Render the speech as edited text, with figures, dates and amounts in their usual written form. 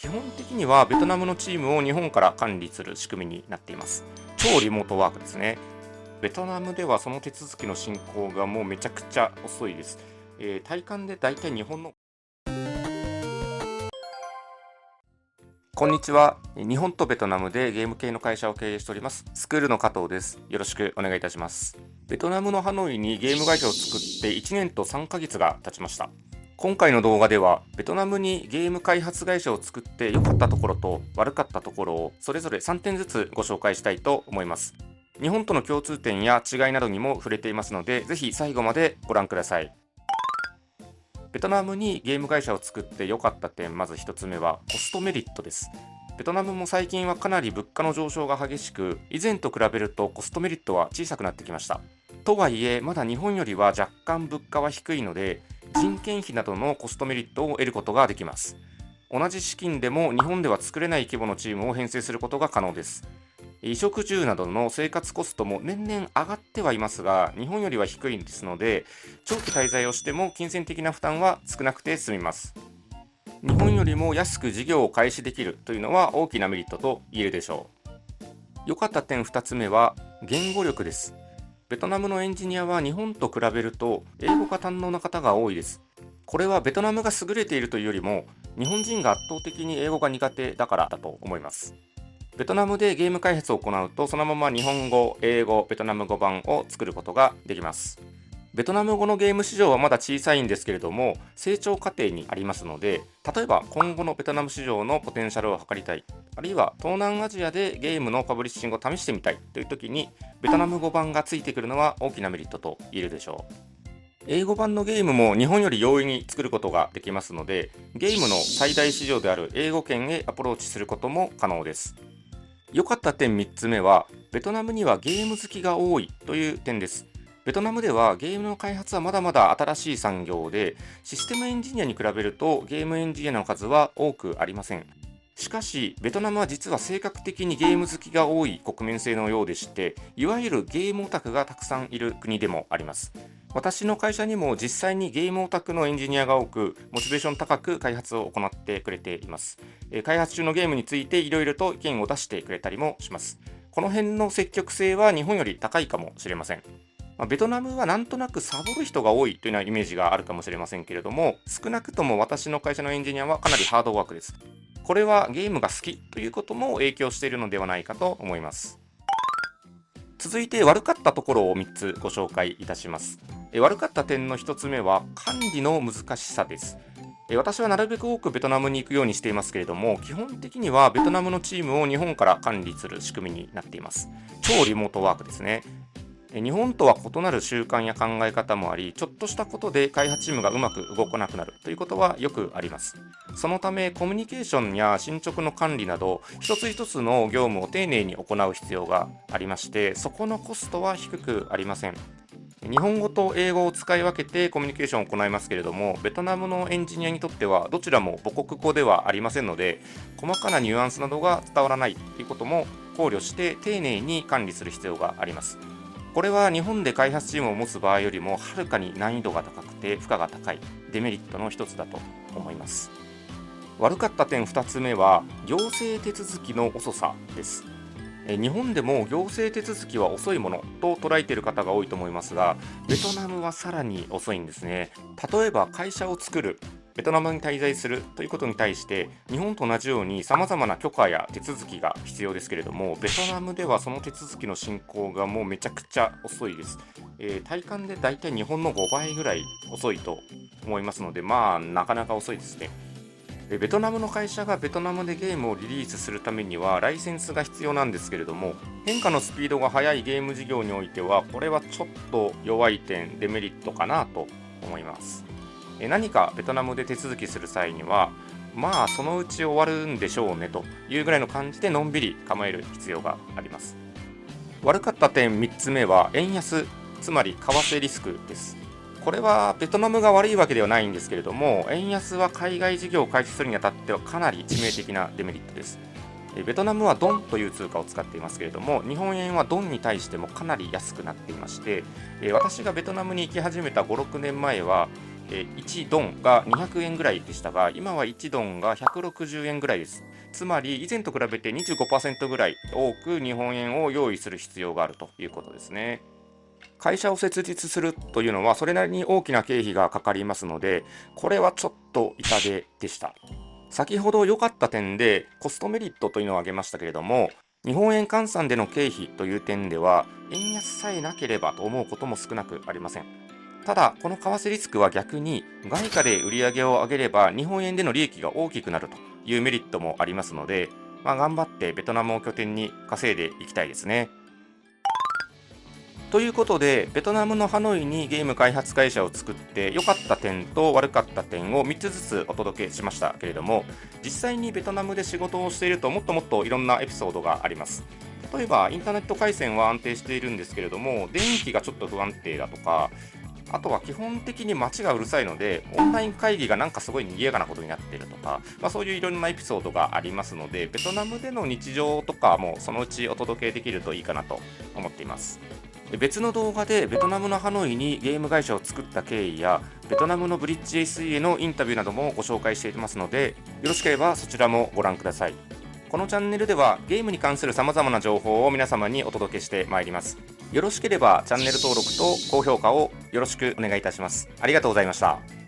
基本的にはベトナムのチームを日本から管理する仕組みになっています。超リモートワークですね。ベトナムではその手続きの進行がもうめちゃくちゃ遅いです。体感でだいたい日本のこんにちは。日本とベトナムでゲーム系の会社を経営しておりますスクールの加藤です。よろしくお願いいたします。ベトナムのハノイにゲーム会社を作って1年と3ヶ月が経ちました。今回の動画ではベトナムにゲーム開発会社を作って良かったところと悪かったところをそれぞれ3点ずつご紹介したいと思います。日本との共通点や違いなどにも触れていますので、ぜひ最後までご覧ください。ベトナムにゲーム会社を作って良かった点、まず1つ目はコストメリットです。ベトナムも最近はかなり物価の上昇が激しく、以前と比べるとコストメリットは小さくなってきました。とはいえ、まだ日本よりは若干物価は低いので、人件費などのコストメリットを得ることができます。同じ資金でも日本では作れない規模のチームを編成することが可能です。衣食住などの生活コストも年々上がってはいますが、日本よりは低いですので、長期滞在をしても金銭的な負担は少なくて済みます。日本よりも安く事業を開始できるというのは大きなメリットと言えるでしょう。良かった点2つ目は言語力です。ベトナムのエンジニアは日本と比べると英語が堪能な方が多いです。これはベトナムが優れているというよりも、日本人が圧倒的に英語が苦手だからだと思います。ベトナムでゲーム開発を行うと、そのまま日本語、英語、ベトナム語版を作ることができます。ベトナム語のゲーム市場はまだ小さいんですけれども、成長過程にありますので、例えば今後のベトナム市場のポテンシャルを測りたい、あるいは東南アジアでゲームのパブリッシングを試してみたいという時に、ベトナム語版がついてくるのは大きなメリットと言えるでしょう。英語版のゲームも日本より容易に作ることができますので、ゲームの最大市場である英語圏へアプローチすることも可能です。良かった点3つ目は、ベトナムにはゲーム好きが多いという点です。ベトナムではゲームの開発はまだまだ新しい産業で、システムエンジニアに比べるとゲームエンジニアの数は多くありません。しかし、ベトナムは実は性格的にゲーム好きが多い国民性のようでして、いわゆるゲームオタクがたくさんいる国でもあります。私の会社にも実際にゲームオタクのエンジニアが多く、モチベーション高く開発を行ってくれています。開発中のゲームについていろいろと意見を出してくれたりもします。この辺の積極性は日本より高いかもしれません。ベトナムはなんとなくサボる人が多いというようなイメージがあるかもしれませんけれども、少なくとも私の会社のエンジニアはかなりハードワークです。これはゲームが好きということも影響しているのではないかと思います。続いて悪かったところを3つご紹介いたします。悪かった点の1つ目は管理の難しさです。私はなるべく多くベトナムに行くようにしていますけれども、基本的にはベトナムのチームを日本から管理する仕組みになっています。超リモートワークですね。日本とは異なる習慣や考え方もあり、ちょっとしたことで開発チームがうまく動かなくなるということはよくあります。そのためコミュニケーションや進捗の管理など一つ一つの業務を丁寧に行う必要がありまして、そこのコストは低くありません。日本語と英語を使い分けてコミュニケーションを行いますけれども、ベトナムのエンジニアにとってはどちらも母国語ではありませんので、細かなニュアンスなどが伝わらないということも考慮して丁寧に管理する必要があります。これは日本で開発チームを持つ場合よりもはるかに難易度が高くて負荷が高いデメリットの一つだと思います。悪かった点2つ目は行政手続きの遅さです。日本でも行政手続きは遅いものと捉えている方が多いと思いますが、ベトナムはさらに遅いんですね。例えば会社を作る、ベトナムに滞在するということに対して日本と同じように様々な許可や手続きが必要ですけれども、ベトナムではその手続きの進行がもうめちゃくちゃ遅いです。体感でだいたい日本の5倍ぐらい遅いと思いますので、なかなか遅いですね。ベトナムの会社がベトナムでゲームをリリースするためにはライセンスが必要なんですけれども、変化のスピードが速いゲーム事業においてはこれはちょっと弱い点、デメリットかなと思います。何かベトナムで手続きする際には、そのうち終わるんでしょうねというぐらいの感じでのんびり構える必要があります。悪かった点3つ目は円安、つまり為替リスクです。これはベトナムが悪いわけではないんですけれども、円安は海外事業を開始するにあたってはかなり致命的なデメリットです。ベトナムはドンという通貨を使っていますけれども、日本円はドンに対してもかなり安くなっていまして、私がベトナムに行き始めた5、6年前は1ドンが200円ぐらいでしたが、今は1ドンが160円ぐらいです。つまり以前と比べて 25% ぐらい多く日本円を用意する必要があるということですね。会社を設立するというのはそれなりに大きな経費がかかりますので、これはちょっと痛手でした。先ほど良かった点でコストメリットというのを挙げましたけれども、日本円換算での経費という点では円安さえなければと思うことも少なくありません。ただこの為替リスクは逆に外貨で売り上げを上げれば日本円での利益が大きくなるというメリットもありますので、頑張ってベトナムを拠点に稼いでいきたいですね。ということで、ベトナムのハノイにゲーム開発会社を作って良かった点と悪かった点を3つずつお届けしましたけれども、実際にベトナムで仕事をしているともっともっといろんなエピソードがあります。例えばインターネット回線は安定しているんですけれども、電気がちょっと不安定だとか、あとは基本的に街がうるさいのでオンライン会議がなんかすごい賑やかなことになっているとか、そういういろんなエピソードがありますので、ベトナムでの日常とかもそのうちお届けできるといいかなと思っています。別の動画でベトナムのハノイにゲーム会社を作った経緯やベトナムのブリッジ SE へのインタビューなどもご紹介していますので、よろしければそちらもご覧ください。このチャンネルではゲームに関する様々な情報を皆様にお届けしてまいります。よろしければチャンネル登録と高評価をよろしくお願いいたします。ありがとうございました。